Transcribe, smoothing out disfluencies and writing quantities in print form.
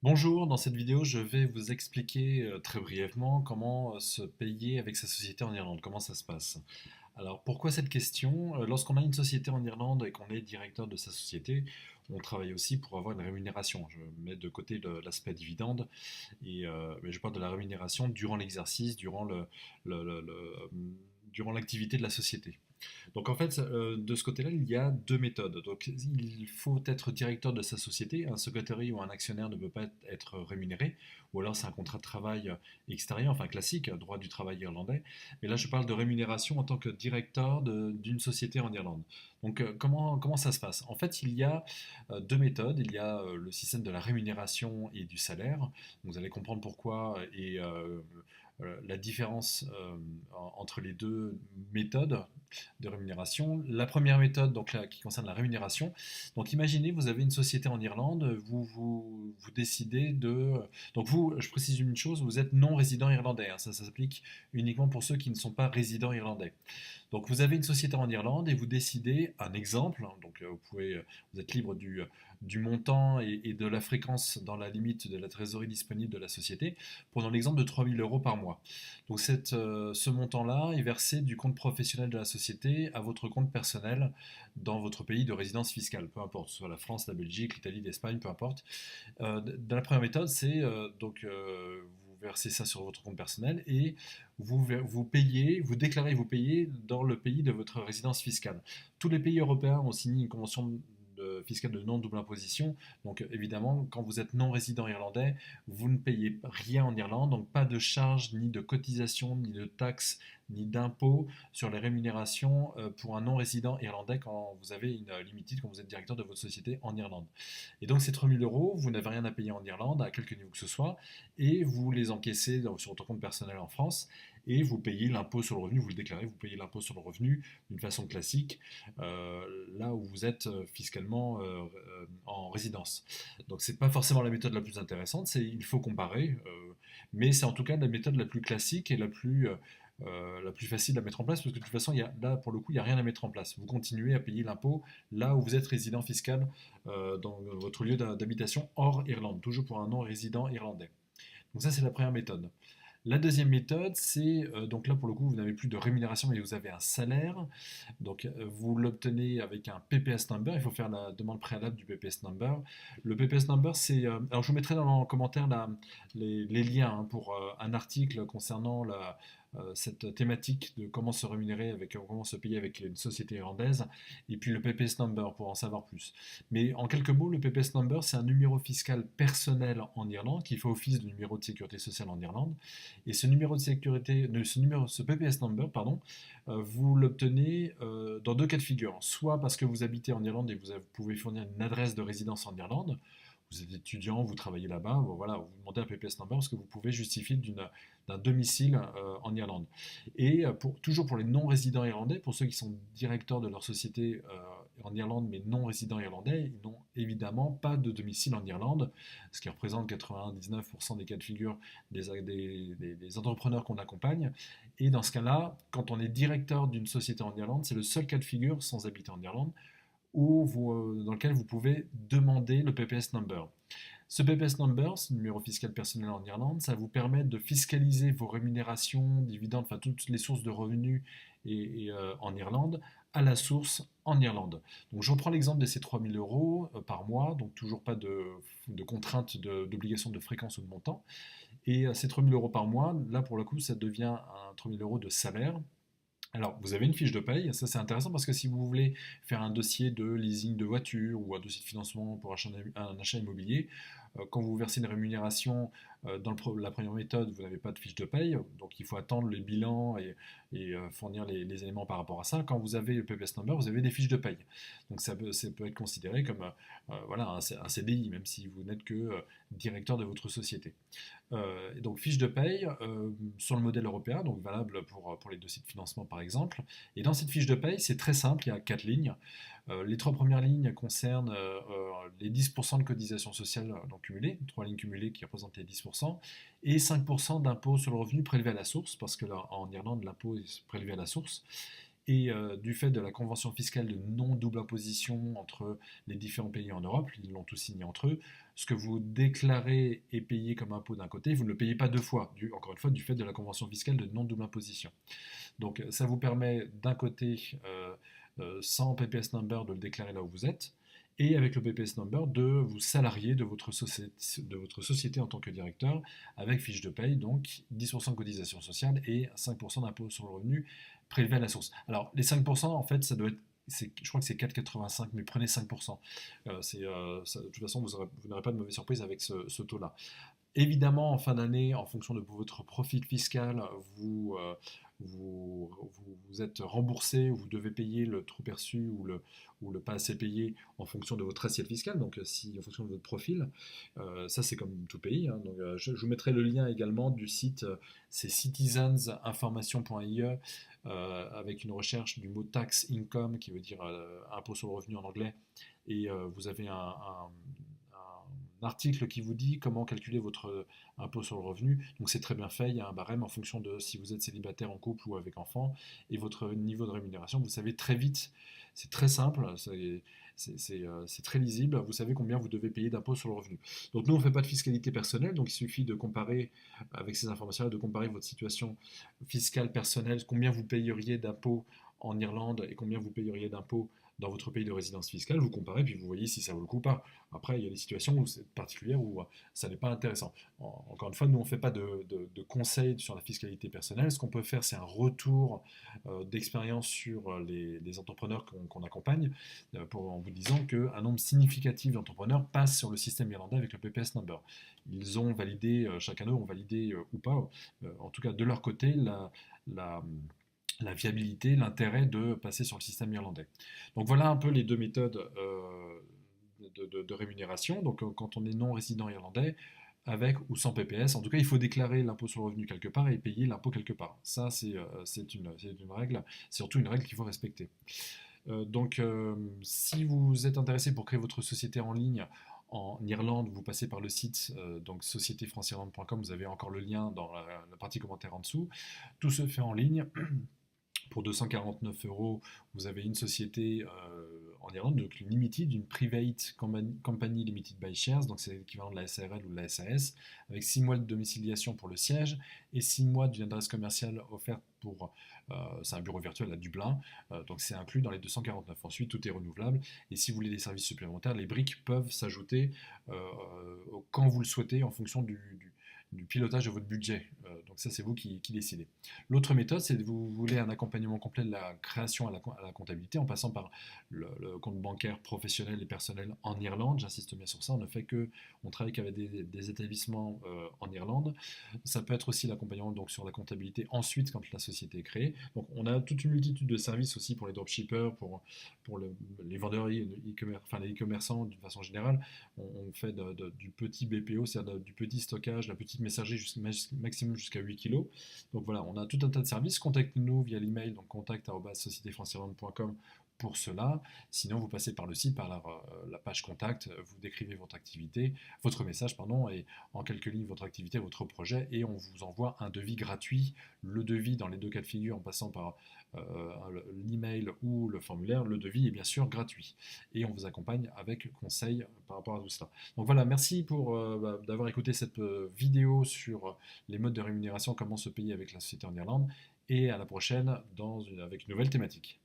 Bonjour, dans cette vidéo, je vais vous expliquer très brièvement comment se payer avec sa société en Irlande, comment ça se passe. Alors pourquoi cette question? Lorsqu'on a une société en Irlande et qu'on est directeur de sa société, on travaille aussi pour avoir une rémunération. Je mets de côté l'aspect dividende, mais je parle de la rémunération durant l'exercice, durant l'activité de la société. Donc en fait, de ce côté-là, il y a deux méthodes. Donc il faut être directeur de sa société. Un secrétariat ou un actionnaire ne peut pas être rémunéré, ou alors c'est un contrat de travail extérieur, enfin classique, droit du travail irlandais. Mais là, je parle de rémunération en tant que directeur d'une société en Irlande. Donc comment ça se passe? En fait, il y a deux méthodes. Il y a le système de la rémunération et du salaire. Vous allez comprendre pourquoi et la différence entre les deux méthodes de rémunération. La première méthode, donc là, qui concerne la rémunération. Donc imaginez, vous avez une société en Irlande, vous décidez de... Donc vous, je précise une chose, vous êtes non résident irlandais, hein, ça s'applique uniquement pour ceux qui ne sont pas résidents irlandais. Donc vous avez une société en Irlande et vous décidez, un exemple, hein, donc vous êtes libre du montant et de la fréquence dans la limite de la trésorerie disponible de la société. Prenons l'exemple de 3 000 € par mois. Donc ce montant-là est versé du compte professionnel de la société à votre compte personnel dans votre pays de résidence fiscale, peu importe, soit la France, la Belgique, l'Italie, l'Espagne, peu importe. Dans la première méthode, c'est vous versez ça sur votre compte personnel et vous payez, vous déclarez vous payer dans le pays de votre résidence fiscale. Tous les pays européens ont signé une convention fiscale de non-double imposition. Donc évidemment, quand vous êtes non résident irlandais, vous ne payez rien en Irlande, donc pas de charges, ni de cotisations, ni de taxes, ni d'impôts sur les rémunérations pour un non résident irlandais quand vous avez une limited, quand vous êtes directeur de votre société en Irlande. Et donc ces 3 000 €, vous n'avez rien à payer en Irlande, à quelque niveau que ce soit, et vous les encaissez sur votre compte personnel en France, et vous payez l'impôt sur le revenu, vous le déclarez, vous payez l'impôt sur le revenu d'une façon classique, là où vous êtes fiscalement en résidence. Donc c'est pas forcément la méthode la plus intéressante, il faut comparer, mais c'est en tout cas la méthode la plus classique et la plus facile à mettre en place, parce que de toute façon, là, pour le coup, il n'y a rien à mettre en place. Vous continuez à payer l'impôt là où vous êtes résident fiscal dans votre lieu d'habitation hors Irlande, toujours pour un non-résident irlandais. Donc ça, c'est la première méthode. La deuxième méthode, c'est donc là pour le coup, vous n'avez plus de rémunération, mais vous avez un salaire. Donc vous l'obtenez avec un PPS number. Il faut faire la demande préalable du PPS number. Le PPS number, c'est alors je vous mettrai dans le commentaire les liens hein, pour un article concernant cette thématique de comment se rémunérer avec comment se payer avec une société irlandaise et puis le PPS number pour en savoir plus. Mais en quelques mots, le PPS number, c'est un numéro fiscal personnel en Irlande qui fait office de numéro de sécurité sociale en Irlande. Et ce numéro de sécurité, ce PPS number, pardon, vous l'obtenez dans deux cas de figure. Soit parce que vous habitez en Irlande et vous pouvez fournir une adresse de résidence en Irlande. Vous êtes étudiant, vous travaillez là-bas, bon, voilà, vous demandez un PPS number parce que vous pouvez justifier d'un domicile en Irlande. Et toujours pour les non-résidents irlandais, pour ceux qui sont directeurs de leur société en Irlande mais non résidents irlandais, ils n'ont évidemment pas de domicile en Irlande, ce qui représente 99% des cas de figure des entrepreneurs qu'on accompagne. Et dans ce cas-là, quand on est directeur d'une société en Irlande, c'est le seul cas de figure sans habiter en Irlande dans lequel vous pouvez demander le PPS number. Ce PPS number, ce numéro fiscal personnel en Irlande, ça vous permet de fiscaliser vos rémunérations, dividendes, enfin toutes les sources de revenus en Irlande, à la source en Irlande. Donc je reprends l'exemple de ces 3 000 € par mois, donc toujours pas de contrainte d'obligation de fréquence ou de montant. Et ces 3 000 € par mois, là pour le coup, ça devient un 3 000 € de salaire. Alors, vous avez une fiche de paye, ça c'est intéressant parce que si vous voulez faire un dossier de leasing de voiture ou un dossier de financement pour un achat immobilier, quand vous versez une rémunération dans la première méthode, vous n'avez pas de fiche de paye, donc il faut attendre le bilan et fournir les éléments par rapport à ça. Quand vous avez le PPS number, vous avez des fiches de paye. Donc ça peut être considéré comme voilà, un CDI, même si vous n'êtes que directeur de votre société. Donc fiche de paye sur le modèle européen, donc valable pour les dossiers de financement par exemple. Et dans cette fiche de paye, c'est très simple, il y a 4 lignes. Les 3 premières lignes concernent les 10% de cotisation sociale donc cumulées, 3 lignes cumulées qui représentent les 10%, et 5% d'impôt sur le revenu prélevé à la source, parce que là, en Irlande, l'impôt est prélevé à la source. Et du fait de la convention fiscale de non-double imposition entre les différents pays en Europe, ils l'ont tous signé entre eux, ce que vous déclarez et payez comme impôt d'un côté, vous ne le payez pas deux fois, encore une fois, du fait de la convention fiscale de non-double imposition. Donc ça vous permet d'un côté, sans PPS number, de le déclarer là où vous êtes, et avec le PPS number, de vous salarier de votre société en tant que directeur, avec fiche de paye, donc 10% de cotisation sociale et 5% d'impôt sur le revenu prélevé à la source. Alors les 5%, en fait, ça doit être je crois que c'est 4,85, mais prenez 5%. De toute façon, vous n'aurez pas de mauvaise surprise avec ce taux-là. Évidemment, en fin d'année, en fonction de votre profil fiscal, vous êtes remboursé ou vous devez payer le trop perçu ou le pas assez payé en fonction de votre assiette fiscale, donc en fonction de votre profil. Ça, c'est comme tout pays, hein. Donc, je vous mettrai le lien également du site, c'est citizensinformation.ie, avec une recherche du mot tax income, qui veut dire impôt sur le revenu en anglais, et vous avez un article qui vous dit comment calculer votre impôt sur le revenu. Donc c'est très bien fait, il y a un barème en fonction de si vous êtes célibataire, en couple ou avec enfant, et votre niveau de rémunération. Vous savez très vite, c'est très simple, c'est très lisible, vous savez combien vous devez payer d'impôt sur le revenu. Donc nous, on ne fait pas de fiscalité personnelle, donc il suffit de comparer avec ces informations-là, de comparer votre situation fiscale personnelle, combien vous payeriez d'impôts en Irlande et combien vous payeriez d'impôts dans votre pays de résidence fiscale, vous comparez, puis vous voyez si ça vaut le coup ou pas. Après, il y a des situations particulières où ça n'est pas intéressant. Encore une fois, nous, on ne fait pas de conseils sur la fiscalité personnelle. Ce qu'on peut faire, c'est un retour d'expérience sur les entrepreneurs qu'on accompagne, en vous disant qu'un nombre significatif d'entrepreneurs passent sur le système irlandais avec le PPS number. Ils ont validé, chacun d'eux ont validé ou pas, en tout cas de leur côté, la la viabilité, l'intérêt de passer sur le système irlandais. Donc voilà un peu les deux méthodes de rémunération. Donc quand on est non résident irlandais, avec ou sans PPS, en tout cas il faut déclarer l'impôt sur le revenu quelque part et payer l'impôt quelque part. Ça c'est une règle, c'est surtout une règle qu'il faut respecter. Si vous êtes intéressé pour créer votre société en ligne en Irlande, vous passez par le site donc sociétéfranceirlande.com, vous avez encore le lien dans la partie commentaire en dessous. Tout se fait en ligne. Pour 249 euros, vous avez une société en Irlande, donc une limited, une private company limited by shares, donc c'est l'équivalent de la SARL ou de la SAS, avec 6 mois de domiciliation pour le siège et 6 mois d'une adresse commerciale offerte pour, c'est un bureau virtuel à Dublin, donc c'est inclus dans les 249. Ensuite, tout est renouvelable, et si vous voulez des services supplémentaires, les briques peuvent s'ajouter quand vous le souhaitez en fonction du pilotage de votre budget. Donc ça, c'est vous qui décidez. L'autre méthode, c'est que vous voulez un accompagnement complet de la création à la comptabilité en passant par le compte bancaire professionnel et personnel en Irlande. J'insiste bien sur ça, on ne fait que, on travaille qu'avec des établissements en Irlande. Ça peut être aussi l'accompagnement donc sur la comptabilité ensuite quand la société est créée. Donc on a toute une multitude de services aussi pour les dropshippers, pour les vendeurs e-commerce, enfin les e-commerçants d'une façon générale. On fait du petit BPO, c'est-à-dire du petit stockage, la petite messagerie maximum jusqu'à 8 kg. Donc voilà, on a tout un tas de services. Contactez-nous via l'email, donc contact@sociétéfranceirlande.com pour cela. Sinon, vous passez par le site, par la page contact, vous décrivez votre message, pardon, et en quelques lignes votre activité, votre projet, et on vous envoie un devis gratuit. Le devis, dans les deux cas de figure, en passant par l'email ou le formulaire, le devis est bien sûr gratuit. Et on vous accompagne avec conseils par rapport à tout cela. Donc voilà, merci d'avoir écouté cette vidéo sur les modes de rémunération, comment se payer avec la société en Irlande, et à la prochaine avec une nouvelle thématique.